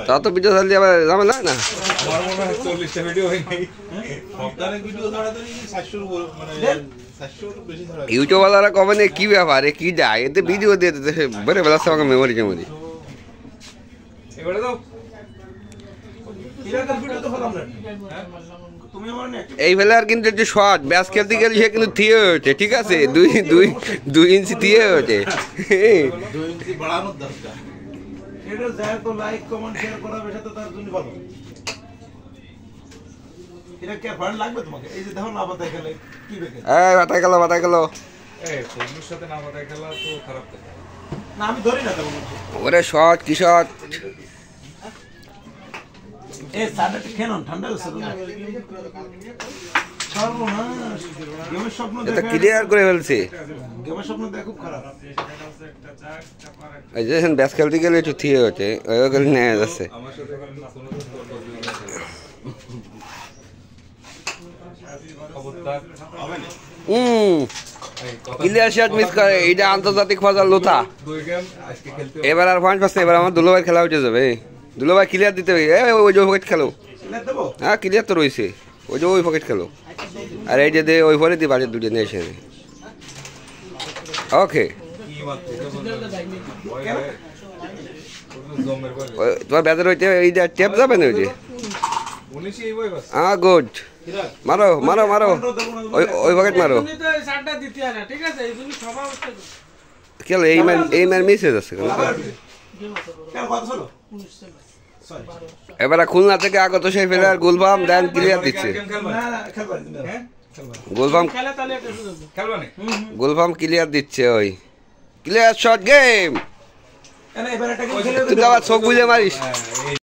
তা তো ভিডিও ছাড়লে আবার ঝামেলা হয় না। আমার মনে হয় 40টা ভিডিও হয় নাই। সপ্তাহে ভিডিও ছাড়া তো 700 এর মানে 700 এর বেশি ছাড়া। ইউটিউব वालाরা কবে না কি ব্যাপার কি যায় এতে ভিডিও দিয়ে দিতে বড় বড় সব মেমোরি কেমনি এবারে দাও এর ভিডিও তো হলাম না তুমি আমার না এই বেলার কিন্তু যে শট ব্যাস খেলতে গেলে সে কিন্তু থিয়ে হচ্ছে ঠিক আছে 2 ইঞ্চি থিয়ে হচ্ছে 2 ইঞ্চি বাড়ানোর দরকার এটা যায় তো লাইক কমেন্ট শেয়ার করা বেশি তো তার জন্য ভালো এটা কি ভালো লাগবে তোমাকে এই যে দেখো না বাতায় খেলে কি বেকে এই বাতায় গেল এই ফোনের সাথে না বাতায় খেলা তো খারাপ কথা না আমি ধরি না তেমন ওরে শট কি শট এই সাদাটা কেন ঠান্ডা হচ্ছে না সর্বনাশ গেমের স্বপ্ন এটা ক্লিয়ার করে ফেলছে গেমের স্বপ্ন দেখো খুব খারাপ এই যে ব্যাস খেলতে গেলে একটু থিয়ে হচ্ছে ওই গেলে নিয়ে যাচ্ছে আমার সাথে খবরদার হবে না ক্লিয়ার শট মিস করে এটা আন্তর্জাতিক ফজল লোথা দুই গেম আজকে খেলতে এবার আর পয়েন্ট পাচ্ছে এবার আমার দুলোভাই খেলা উঠে যাবে দুলোভাই ক্লিয়ার দিতে হবে ওই যে পকেট খেলো দেবো হ্যাঁ ক্লিয়ার তো রয়েছে ওই যে ওই পকেট খেলো আর এই যে দে ওই ফলে দি বাজে দুটো নিয়ে এসে ওকে কি মাত্র জমের করে তোমার ব্যাজার হইতে এই যে টেপ যাবে না ওই যে 19 এই বই বাস হ্যাঁ গুড মারো ওই পকেট মারো তুমি তো শাটটা দিতে না ঠিক আছে এই জন্য সবাই কেন এই ম্যান মিস হয়ে যাচ্ছে কেন কেন কথা শোনো এবার খুলনা থেকে আগত সেই প্লেয়ার গুলফাম দেন ক্লিয়ার দিচ্ছে গুলফাম খেলা তাহলে একটা সুযোগ খেলবা না গুলফাম ক্লিয়ার দিচ্ছে ওই ক্লিয়ার শট গেম এনে এবার একটা গেম খেলে তুই তো আবার চোখ বুঝে মারিস